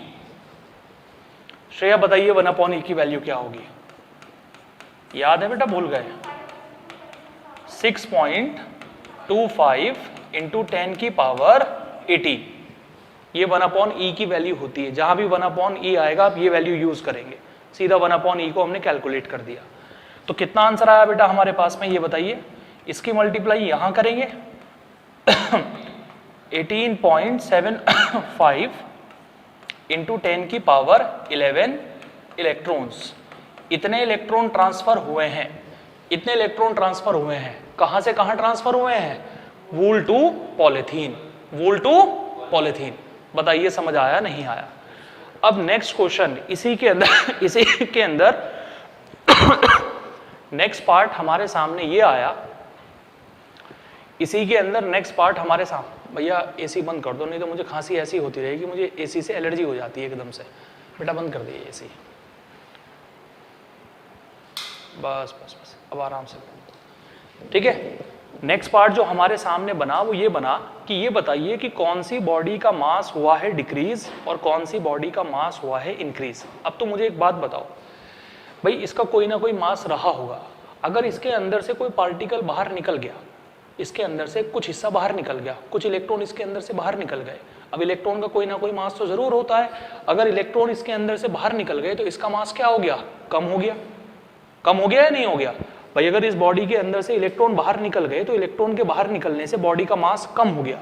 श्रेया बताइए 1 अपॉन E की वैल्यू क्या होगी? याद है बेटा? भूल गए? 6.25 इंटू 10 की पावर 18। ये 1 अपॉन E की वैल्यू होती है। जहां भी 1 अपॉन E आएगा आप ये वैल्यू यूज करेंगे। सीधा 1 अपॉन E को हमने कैलकुलेट कर दिया। तो कितना आंसर आया बेटा हमारे पास में? ये बताइए। इसकी मल्टीप्लाई यहां करेंगे 18.75 इंटू 10 की पावर 11 इलेक्ट्रॉन्स। इतने इलेक्ट्रॉन ट्रांसफर हुए हैं, इतने इलेक्ट्रॉन ट्रांसफर हुए हैं। कहां से कहां ट्रांसफर हुए हैं? Wool to polythene, wool to polythene. बताइए समझ आया नहीं आया? अब नेक्स्ट क्वेश्चन इसी के अंदर नेक्स्ट पार्ट हमारे सामने ये आया। इसी के अंदर नेक्स्ट पार्ट हमारे सामने, भैया एसी बंद कर दो नहीं तो मुझे खांसी ऐसी होती रहेगी, मुझे एसी से एलर्जी हो जाती है एकदम से। बेटा बंद कर दिए एसी। बस बस बस, अब आराम से। ठीक है। नेक्स्ट पार्ट जो हमारे सामने बना वो ये बना कि ये बताइए कि कौन सी बॉडी का मास हुआ है डिक्रीज और कौन सी बॉडी का मास हुआ है इंक्रीज। अब तो मुझे एक बात बताओ भाई, इसका कोई ना कोई मास रहा होगा। अगर इसके अंदर से कोई पार्टिकल बाहर निकल गया, इसके अंदर से कुछ हिस्सा बाहर निकल गया, कुछ इलेक्ट्रॉन इसके अंदर से बाहर निकल गए, अब इलेक्ट्रॉन का कोई ना कोई मास तो जरूर होता है। अगर इलेक्ट्रॉन इसके अंदर से बाहर निकल गए तो इसका मास क्या हो गया? कम हो गया। कम हो गया या नहीं हो गया भाई? अगर इस बॉडी के अंदर से इलेक्ट्रॉन बाहर निकल गए तो इलेक्ट्रॉन के बाहर निकलने से बॉडी का मास कम हो गया,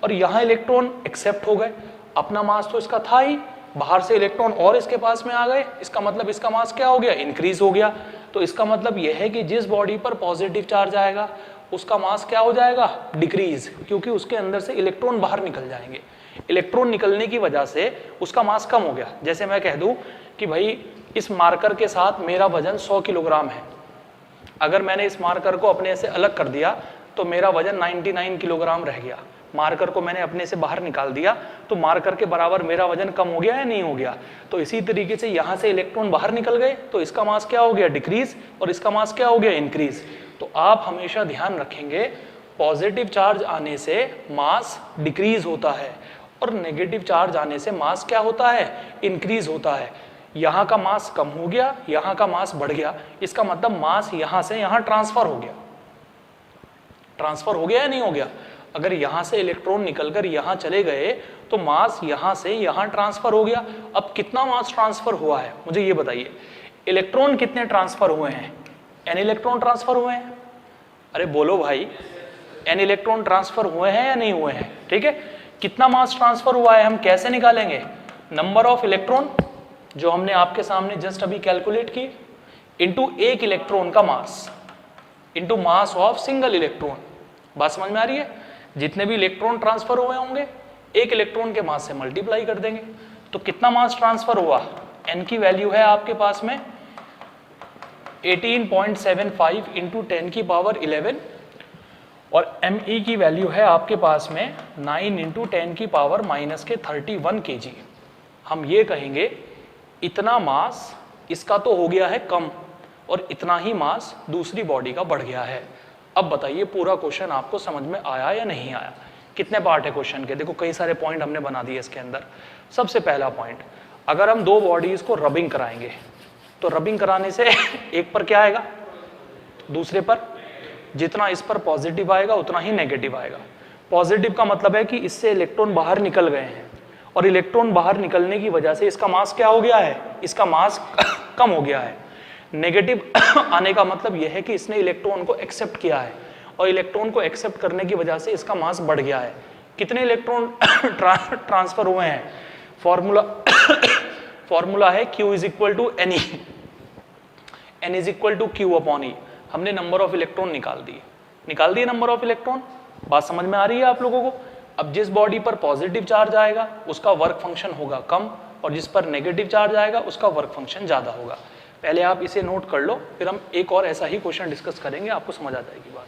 और यहाँ इलेक्ट्रॉन एक्सेप्ट हो गए। अपना मास तो इसका था ही, बाहर से इलेक्ट्रॉन और इसके पास में आ गए, इसका मतलब इसका मास क्या हो गया? इंक्रीज हो गया। तो इसका मतलब यह है कि जिस बॉडी पर पॉजिटिव चार्ज आएगा उसका मास क्या हो जाएगा? डिक्रीज, क्योंकि उसके अंदर से इलेक्ट्रॉन बाहर निकल जाएंगे। इलेक्ट्रॉन निकलने की वजह से उसका मास कम हो गया। जैसे मैं कह दूं कि भाई इस मार्कर के साथ मेरा वजन 100 किलोग्राम है, अगर मैंने इस मार्कर को अपने से अलग कर दिया तो मेरा वजन 99 किलोग्राम रह गया। मार्कर को मैंने अपने से बाहर निकाल दिया तो मार्कर के बराबर मेरा वजन कम हो गया या नहीं हो गया? तो इसी तरीके से यहाँ से इलेक्ट्रॉन बाहर निकल गए तो इसका मास क्या हो गया? डिक्रीज, और इसका मास क्या हो गया? इंक्रीज। तो आप हमेशा ध्यान रखेंगे पॉजिटिव चार्ज आने से मास डिक्रीज होता है और नेगेटिव चार्ज आने से मास क्या होता है? इंक्रीज होता है। यहाँ का मास कम हो गया, यहाँ का मास बढ़ गया, इसका मतलब मास यहाँ से यहाँ ट्रांसफर हो गया। ट्रांसफर हो गया या नहीं हो गया? अगर यहाँ से इलेक्ट्रॉन निकलकर यहाँ चले गए तो मास यहाँ से यहाँ ट्रांसफर हो गया। अब कितना मास ट्रांसफर हुआ है मुझे ये बताइए। इलेक्ट्रॉन कितने ट्रांसफर हुए हैं? n इलेक्ट्रॉन ट्रांसफर हुए हैं। अरे बोलो भाई, n इलेक्ट्रॉन ट्रांसफर हुए हैं या नहीं हुए हैं? ठीक है। कितना मास ट्रांसफर हुआ है हम कैसे निकालेंगे? नंबर ऑफ इलेक्ट्रॉन जो हमने आपके सामने जस्ट अभी कैलकुलेट की, इंटू एक इलेक्ट्रॉन का mass, into mass of single electron. बात समझ में आ रही है? जितने भी इलेक्ट्रॉन ट्रांसफर हुए होंगे एक इलेक्ट्रॉन के मास से मल्टीप्लाई कर देंगे। तो कितना मास ट्रांसफर हुआ? n की वैल्यू है आपके पास में 18.75 इंटू 10 की पावर 11, और me की वैल्यू है आपके पास में 9 इंटू 10 की पावर माइनस के 31 kg। हम ये कहेंगे इतना मास इसका तो हो गया है कम और इतना ही मास दूसरी बॉडी का बढ़ गया है। अब बताइए पूरा क्वेश्चन आपको समझ में आया या नहीं आया? कितने पार्ट है क्वेश्चन के? देखो कई सारे पॉइंट हमने बना दिए इसके अंदर। सबसे पहला पॉइंट, अगर हम दो बॉडीज को रबिंग कराएंगे तो रबिंग कराने से एक पर क्या आएगा, दूसरे पर जितना इस पर पॉजिटिव आएगा उतना ही नेगेटिव आएगा। पॉजिटिव का मतलब है कि इससे इलेक्ट्रॉन बाहर निकल गए हैं और इलेक्ट्रॉन बाहर निकलने की वजह से इसका मास क्या हो गया है, इसका मास कम हो गया है। नेगेटिव आने का मतलब यह है कि इसने इलेक्ट्रॉन को एक्सेप्ट किया है और इलेक्ट्रॉन को एक्सेप्ट करने की वजह से इसका मास बढ़ गया है। कितने इलेक्ट्रॉन ट्रांसफर हुए हैं? फॉर्मूला है Q is equal to N E, N is equal to Q upon E. हमने नंबर ऑफ इलेक्ट्रॉन निकाल दिए नंबर ऑफ इलेक्ट्रॉन। बात समझ में आ रही है आप लोगों को? अब जिस बॉडी पर पॉजिटिव चार्ज आएगा उसका वर्क फंक्शन होगा कम और जिस पर नेगेटिव चार्ज आएगा उसका वर्क फंक्शन ज्यादा होगा। पहले आप इसे नोट कर लो, फिर हम एक और ऐसा ही क्वेश्चन डिस्कस करेंगे, आपको समझ आ जाएगी बात।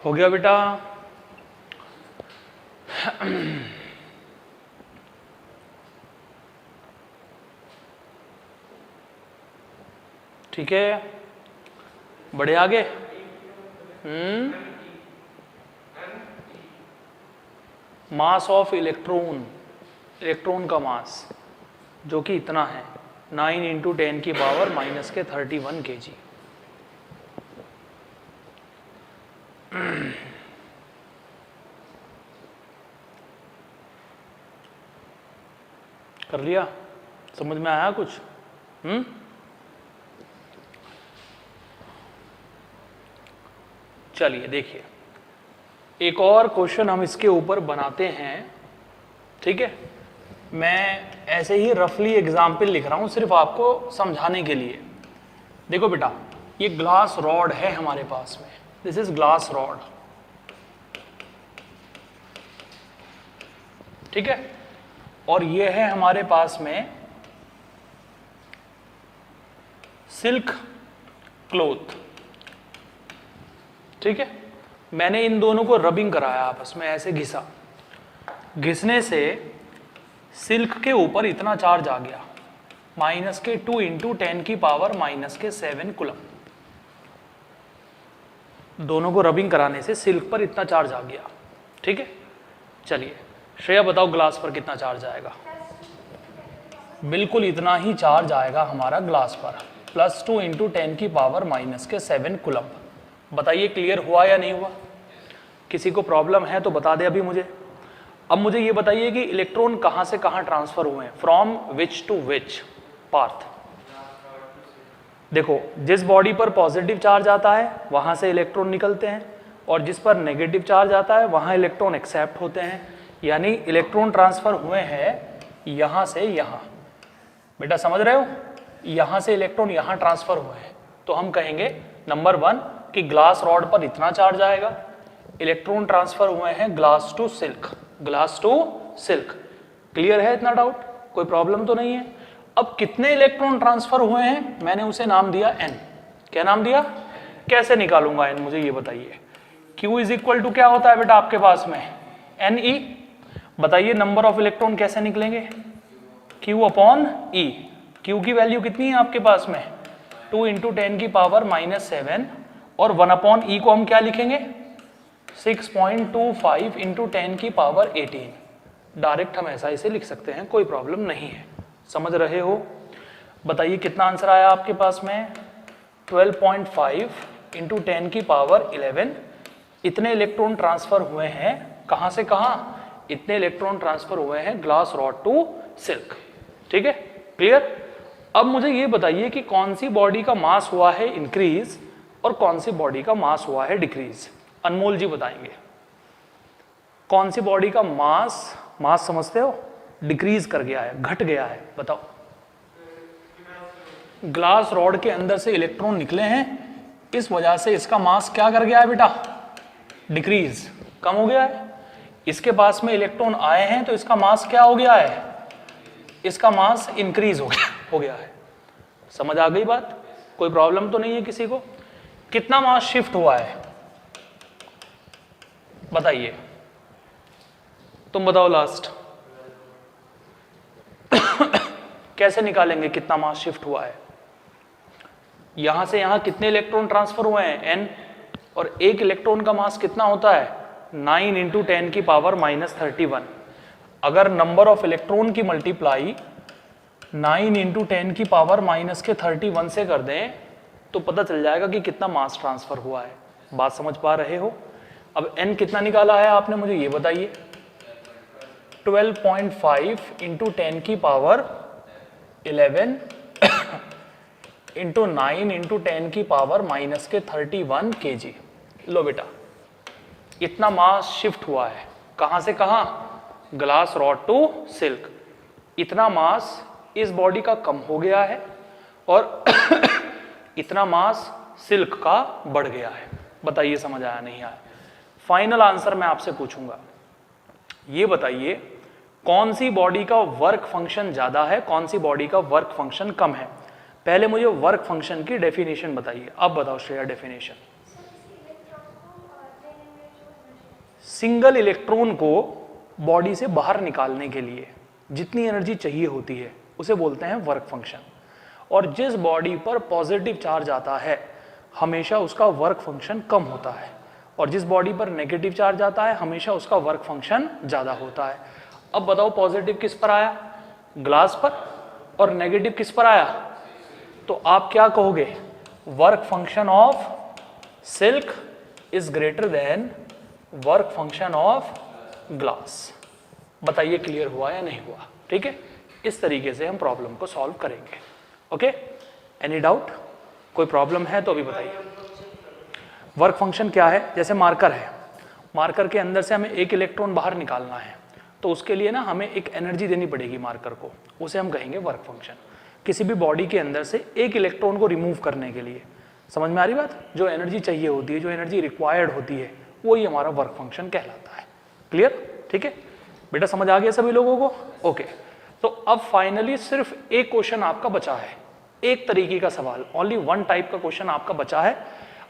हो गया बेटा? ठीक है, बढ़े आगे। मास ऑफ इलेक्ट्रॉन, इलेक्ट्रॉन का मास जो कि इतना है 9 × 10⁻³ kg। कर लिया? समझ में आया कुछ? चलिए देखिए, एक और क्वेश्चन हम इसके ऊपर बनाते हैं। ठीक है, मैं ऐसे ही रफली एग्जाम्पल लिख रहा हूं सिर्फ आपको समझाने के लिए। देखो बेटा, ये ग्लास रॉड है हमारे पास में, दिस इज ग्लास रॉड। ठीक है, और ये है हमारे पास में सिल्क क्लॉथ। ठीक है, मैंने इन दोनों को रबिंग कराया आपस में, ऐसे घिसा, घिसने से सिल्क के ऊपर इतना चार्ज आ गया, -2 × 10⁻⁻7 कूलम। दोनों को रबिंग कराने से सिल्क पर इतना चार्ज आ गया। ठीक है, चलिए श्रेया बताओ ग्लास पर कितना चार्ज आएगा? बिल्कुल इतना ही चार्ज आएगा हमारा ग्लास पर, +2 × 10⁻⁻7 कूलम। बताइए क्लियर हुआ या नहीं हुआ? किसी को प्रॉब्लम है तो बता दे अभी मुझे। अब मुझे ये बताइए कि इलेक्ट्रॉन कहाँ से कहाँ ट्रांसफर हुए हैं, from which to which path? देखो, जिस बॉडी पर पॉजिटिव चार्ज आता है वहाँ से इलेक्ट्रॉन निकलते हैं, और जिस पर नेगेटिव चार्ज आता है वहाँ इलेक्ट्रॉन एक्सेप्ट होते हैं। यानी इलेक्ट्रॉन ट्रांसफर हुए हैं यहाँ से यहाँ। बेटा समझ रहे हो, यहाँ से इलेक्ट्रॉन यहाँ ट्रांसफर हुए हैं, तो हम कहेंगे नंबर 1 कि ग्लास रॉड पर इतना चार्ज आएगा। इलेक्ट्रॉन ट्रांसफर हुए हैं glass to silk, glass to silk. Clear है? इतना डाउट, कोई प्रॉब्लम तो नहीं है? अब कितने इलेक्ट्रॉन ट्रांसफर हुए हैं, मैंने उसे नाम दिया n। क्या नाम दिया? कैसे निकालूंगा n, मुझे ये बताइए। Q = क्या होता है बेटा आपके पास में? Ne। बताइए नंबर ऑफ इलेक्ट्रॉन कैसे निकलेंगे? Q/E। Q की वैल्यू कितनी है आपके पास में? 2 × 10⁻⁻7, और 1/E को हम क्या लिखेंगे? 6.25 × 10⁻18। डायरेक्ट हम ऐसा इसे लिख सकते हैं, कोई प्रॉब्लम नहीं है। समझ रहे हो? बताइए कितना आंसर आया आपके पास में? 12.5 × 10⁻11। इतने इलेक्ट्रॉन ट्रांसफर हुए हैं कहाँ से कहाँ? इतने इलेक्ट्रॉन ट्रांसफर हुए हैं ग्लास रॉड टू सिल्क। ठीक है, क्लियर? अब मुझे ये बताइए कि कौन सी बॉडी का मास हुआ है इंक्रीज और कौन सी बॉडी का मास हुआ है डिक्रीज। अनमोल जी बताएंगे कौन सी बॉडी का मास समझते हो डिक्रीज कर गया है, घट गया है, बताओ। ग्लास रॉड के अंदर से इलेक्ट्रॉन निकले हैं, इस वजह से इसका मास क्या कर गया है बेटा? डिक्रीज, कम हो गया है। इसके पास में इलेक्ट्रॉन आए हैं तो इसका मास क्या हो गया है? इसका मास इंक्रीज हो गया है। समझ आ गई बात? कोई प्रॉब्लम तो नहीं है किसी को? कितना मास शिफ्ट हुआ है बताइए, तुम बताओ लास्ट। कैसे निकालेंगे कितना मास शिफ्ट हुआ है? यहां से यहां कितने इलेक्ट्रॉन ट्रांसफर हुए हैं? n। और एक इलेक्ट्रॉन का मास कितना होता है? 9 × 10⁻31। अगर नंबर ऑफ इलेक्ट्रॉन की मल्टीप्लाई 9 × 10⁻31 से कर दें तो पता चल जाएगा कि कितना मास ट्रांसफर हुआ है। बात समझ पा रहे हो? अब n कितना निकाला है आपने, मुझे ये बताइए। 12.5 × 10⁻11 × 9 × 10⁻31 kg। लो बेटा, इतना मास शिफ्ट हुआ है कहां से कहां? Glass rod to silk. इतना मास इस बॉडी का कम हो गया है और इतना मास सिल्क का बढ़ गया है। बताइए समझ आया नहीं आया? फाइनल आंसर मैं आपसे पूछूंगा, ये बताइए कौन सी बॉडी का वर्क फंक्शन ज्यादा है, कौन सी बॉडी का वर्क फंक्शन कम है। पहले मुझे वर्क फंक्शन की डेफिनेशन बताइए। अब बताओ श्रेया डेफिनेशन। सिंगल इलेक्ट्रॉन को बॉडी से बाहर निकालने के लिए जितनी एनर्जी चाहिए होती है उसे बोलते हैं वर्क फंक्शन। और जिस बॉडी पर पॉजिटिव चार्ज आता है हमेशा उसका वर्क फंक्शन कम होता है, और जिस बॉडी पर नेगेटिव चार्ज आता है हमेशा उसका वर्क फंक्शन ज्यादा होता है। अब बताओ पॉजिटिव किस पर आया? ग्लास पर, और नेगेटिव किस पर आया? तो आप क्या कहोगे? Work function of silk is greater than work function of glass. बताइए क्लियर हुआ या नहीं हुआ? ठीक है, इस तरीके से हम प्रॉब्लम को सॉल्व करेंगे। Okay, any doubt? कोई प्रॉब्लम है तो अभी बताइए। वर्क फंक्शन क्या है? जैसे मार्कर है, मार्कर के अंदर से हमें एक इलेक्ट्रॉन बाहर निकालना है तो उसके लिए ना हमें एक एनर्जी देनी पड़ेगी मार्कर को, उसे हम कहेंगे वर्क फंक्शन। किसी भी बॉडी के अंदर से एक इलेक्ट्रॉन को रिमूव करने के लिए, समझ में आ रही बात? जो एनर्जी चाहिए होती है, जो एनर्जी रिक्वायर्ड होती है, वही हमारा वर्क फंक्शन कहलाता है। क्लियर? ठीक है बेटा, समझ आ गया सभी लोगों को? ओके, तो अब फाइनली सिर्फ एक क्वेश्चन आपका बचा है, एक तरीके का सवाल, ओनली वन टाइप का क्वेश्चन आपका बचा है।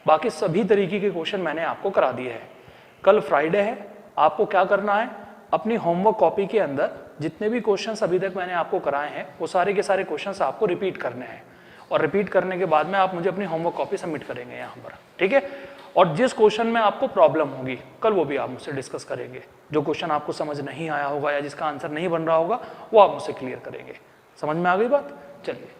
बाकी सभी तरीके के क्वेश्चन मैंने आपको करा दिए हैं। कल फ्राइडे है, आपको क्या करना है, अपनी होमवर्क कॉपी के अंदर जितने भी क्वेश्चंस अभी तक मैंने आपको कराए हैं वो सारे के सारे क्वेश्चंस आपको रिपीट करने हैं, और रिपीट करने के बाद में आप मुझे अपनी होमवर्क कॉपी सबमिट करेंगे यहाँ पर, ठीक है। और जिस क्वेश्चन में आपको प्रॉब्लम होगी कल वो भी आप मुझसे डिस्कस करेंगे। जो क्वेश्चन आपको समझ नहीं आया होगा या जिसका आंसर नहीं बन रहा होगा वो आप मुझसे क्लियर करेंगे। समझ में आ गई बात? चलिए।